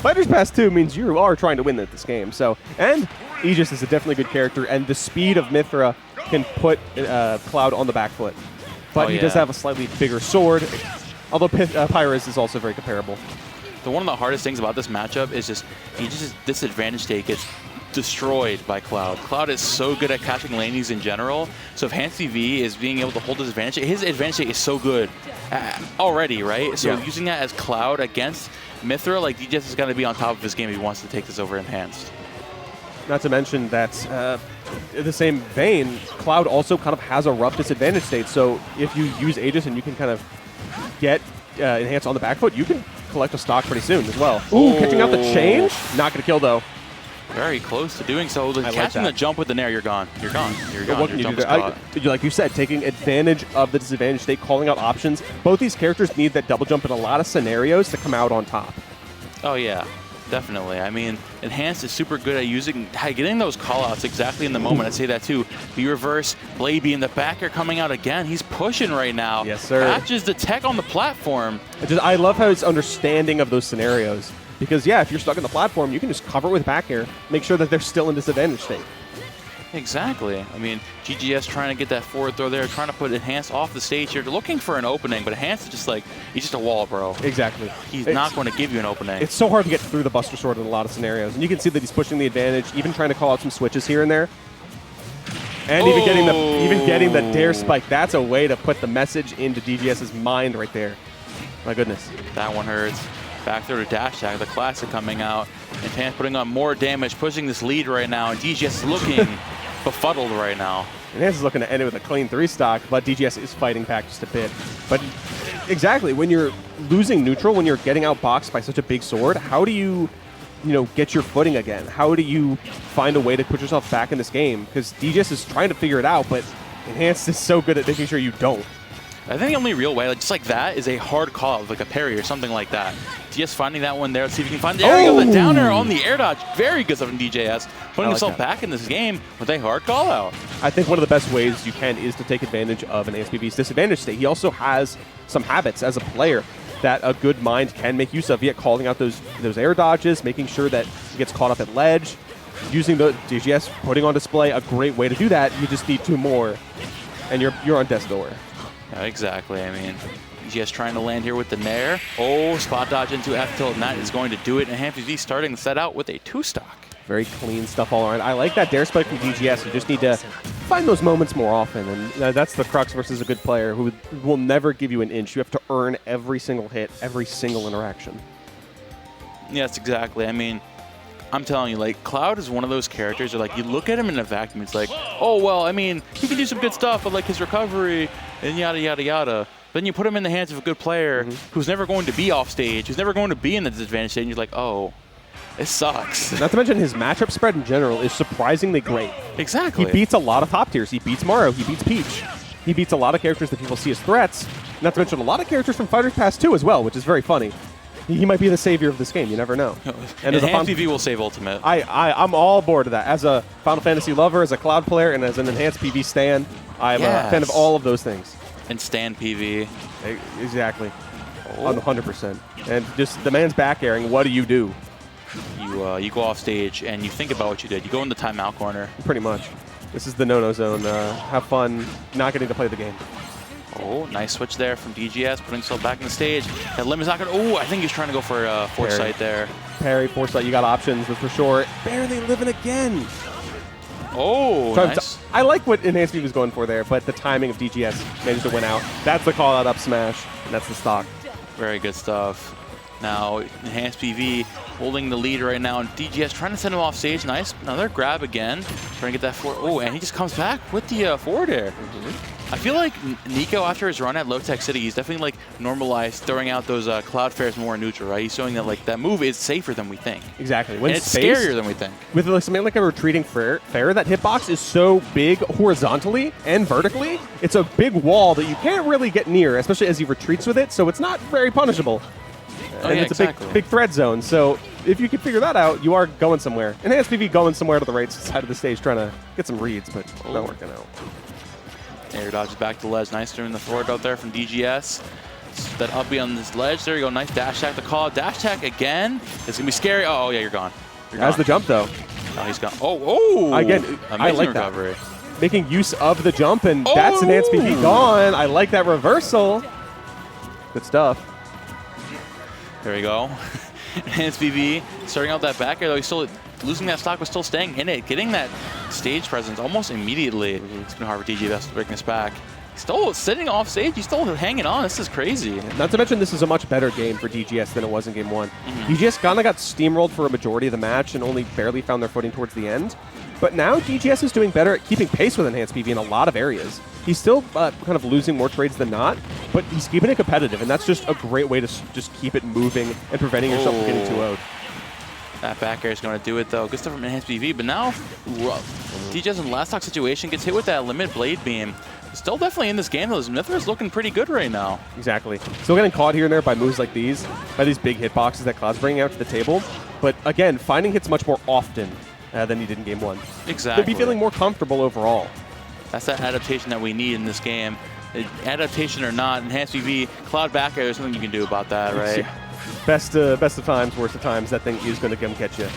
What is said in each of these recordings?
Fighter's Pass 2 means you are trying to win this game. So, and Aegis is a definitely good character, and the speed of Mythra can put Cloud on the back foot. But he does have a slightly bigger sword, although Pyra is also very comparable. So one of the hardest things about this matchup is just Aegis' disadvantage state gets destroyed by Cloud. Cloud is so good at catching landings in general, so if enhancedpv is being able to hold his advantage state is so good already, right? So using that as Cloud against Mythra, like DGS is going to be on top of his game if he wants to take this over enhanced. Not to mention that in the same vein, Cloud also kind of has a rough disadvantage state, so if you use Aegis and you can kind of get enhanced on the back foot, you can collect a stock pretty soon as well. Ooh, catching out the change? Not going to kill though. Very close to doing so. Catching the jump with the nair, you're gone. You're gone. You're gone. What can you do? Like you said, taking advantage of the disadvantage state, calling out options. Both these characters need that double jump in a lot of scenarios to come out on top. Oh, yeah. Definitely. I mean, Enhanced is super good at getting those callouts exactly in the moment. I'd say that too. B reverse, Blade in the back air coming out again. He's pushing right now. Yes, sir. Catches the tech on the platform. I love how his understanding of those scenarios. Because, yeah, if you're stuck on the platform, you can just cover it with back air, make sure that they're still in disadvantage state. Exactly. I mean, GGS trying to get that forward throw there, trying to put Enhanced off the stage here. They're looking for an opening, but Enhanced is just like, he's just a wall, bro. Exactly. He's not going to give you an opening. It's so hard to get through the Buster Sword in a lot of scenarios. And you can see that he's pushing the advantage, even trying to call out some switches here and there. And even getting the dare spike. That's a way to put the message into DGS's mind right there. My goodness. That one hurts. Back throw to dash tag, the classic coming out. Enhanced putting on more damage, pushing this lead right now, and DGS looking befuddled right now. Enhanced is looking to end it with a clean 3 stock, but DGS is fighting back just a bit. But exactly, when you're losing neutral, when you're getting outboxed by such a big sword, how do you get your footing again? How do you find a way to put yourself back in this game? Because DGS is trying to figure it out, but Enhanced is so good at making sure you don't. I think the only real way, just like that, is a hard call, like a parry or something like that. DGS finding that one there. Let's see if we can find the area of the down air on the air dodge. Very good stuff from DGS. Putting himself back in this game with a hard call out. I think one of the best ways you can is to take advantage of an enhancedpv's disadvantage state. He also has some habits as a player that a good mind can make use of, yet calling out those air dodges, making sure that he gets caught up at ledge, using the DGS, putting on display, a great way to do that. You just need 2 more, and you're on death's door. Yeah, exactly. I mean, DGS trying to land here with the nair. Oh, spot dodge into F tilt, and that is going to do it. And enhancedpv starting the set out with a 2 stock. Very clean stuff all around. I like that dare spike from DGS. You just need to find those moments more often, and that's the crux versus a good player who will never give you an inch. You have to earn every single hit, every single interaction. Yes, exactly. I mean, I'm telling you, like, Cloud is one of those characters where, like, you look at him in a vacuum, it's like, oh, well, I mean, he can do some good stuff, but, like, his recovery and yada, yada, yada. Then you put him in the hands of a good player who's never going to be off stage, who's never going to be in the disadvantage stage, and you're like, oh, it sucks. Not to mention his matchup spread in general is surprisingly great. Exactly. He beats a lot of top tiers. He beats Mario. He beats Peach. He beats a lot of characters that people see as threats. Not to mention a lot of characters from Fighter's Pass 2 as well, which is very funny. He might be the savior of this game. You never know. And enhancedpv will save Ultimate. I'm all aboard of that. As a Final Fantasy lover, as a Cloud player, and as an enhancedpv stan, I'm a fan of all of those things. And stan PV. Exactly. 100%. And just the man's back airing, what do? You go off stage and you think about what you did. You go in the timeout corner. Pretty much. This is the no-no zone. Have fun not getting to play the game. Oh, nice switch there from DGS, putting himself back in the stage. That limb is not going to... Oh, I think he's trying to go for foresight there. Parry, foresight, you got options, but for sure. Barely living again. Oh, nice. I like what enhancedpv was going for there, but the timing of DGS managed to win out. That's the call-out up smash, and that's the stock. Very good stuff. Now, enhancedpv holding the lead right now, and DGS trying to send him off stage. Nice. Another grab again. Trying to get that forward. Oh, and he just comes back with the forward air. I feel like Nico, after his run at Low Tech City, he's definitely like normalized throwing out those Cloud Fairs more neutral, right? He's showing that like that move is safer than we think. Exactly. And it's scarier than we think. With something like a retreating fair, that hitbox is so big horizontally and vertically. It's a big wall that you can't really get near, especially as he retreats with it, so it's not very punishable. And it's a big threat zone, so if you can figure that out, you are going somewhere. enhancedpv going somewhere to the right side of the stage trying to get some reads, but not working out. Air dodges back to ledge. Nice doing the forward out there from DGS. that uppy on this ledge. There you go. Nice dash attack. The call. Dash attack again. It's going to be scary. Oh, yeah, you're gone. Has the jump, though. Oh, he's gone. Oh. Again, I like recovery. That. Making use of the jump, and that's enhanced PV gone. I like that reversal. Good stuff. There we go. Enhanced PV starting out that back air, though. He's still losing that stock, but still staying in it. Getting that stage presence almost immediately. It's been hard for DGS to bring us back. Still sitting off stage. He's still hanging on. This is crazy. Not to mention, this is a much better game for DGS than it was in game 1. DGS kind of got steamrolled for a majority of the match and only barely found their footing towards the end. But now DGS is doing better at keeping pace with enhanced PV in a lot of areas. He's still kind of losing more trades than not, but he's keeping it competitive, and that's just a great way to just keep it moving and preventing yourself from getting 2-0'd. That back air is going to do it, though. Good stuff from enhanced PV, but now DGS in the last stock situation gets hit with that limit blade beam. Still definitely in this game, though. Mythra's looking pretty good right now. Exactly. Still getting caught here and there by moves like these, by these big hitboxes that Cloud's bringing out to the table. But again, finding hits much more often than he did in game 1. Exactly. He'll be feeling more comfortable overall. That's that adaptation that we need in this game. Adaptation or not, enhanced PV, Cloud back air, there's something you can do about that, right? Yeah. Best of times, worst of times, that thing is going to come catch you.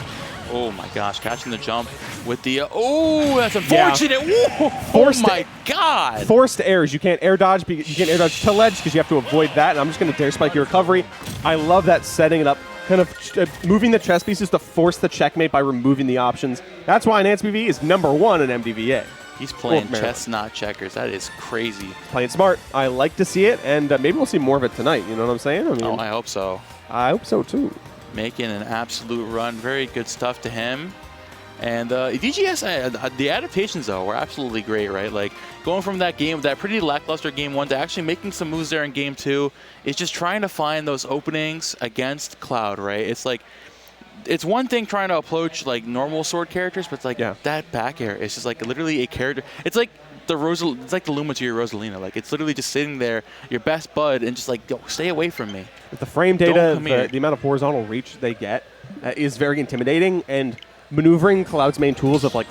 Oh my gosh, catching the jump with the, oh, that's unfortunate. Yeah. Oh my God. Forced airs. You can't air dodge. You can't air dodge to ledge because you have to avoid that. And I'm just going to dare spike your recovery. I love that, setting it up, kind of moving the chess pieces to force the checkmate by removing the options. That's why enhanced PV is #1 in MDVA. He's playing chess, not checkers. That is crazy. Playing smart. I like to see it, and maybe we'll see more of it tonight. You know what I'm saying? I mean, oh, I hope so. I hope so, too. Making an absolute run. Very good stuff to him. And DGS, the adaptations, though, were absolutely great, right? Like, going from that game, that pretty lackluster game 1 to actually making some moves there in game 2 is just trying to find those openings against Cloud, right? It's like, it's one thing trying to approach, like, normal sword characters, but it's like that back air. It's just, like, literally a character. It's like it's like the Luma to your Rosalina. Like, it's literally just sitting there, your best bud, and just like, yo, stay away from me. With the frame data, the amount of horizontal reach they get is very intimidating, and maneuvering Cloud's main tools of like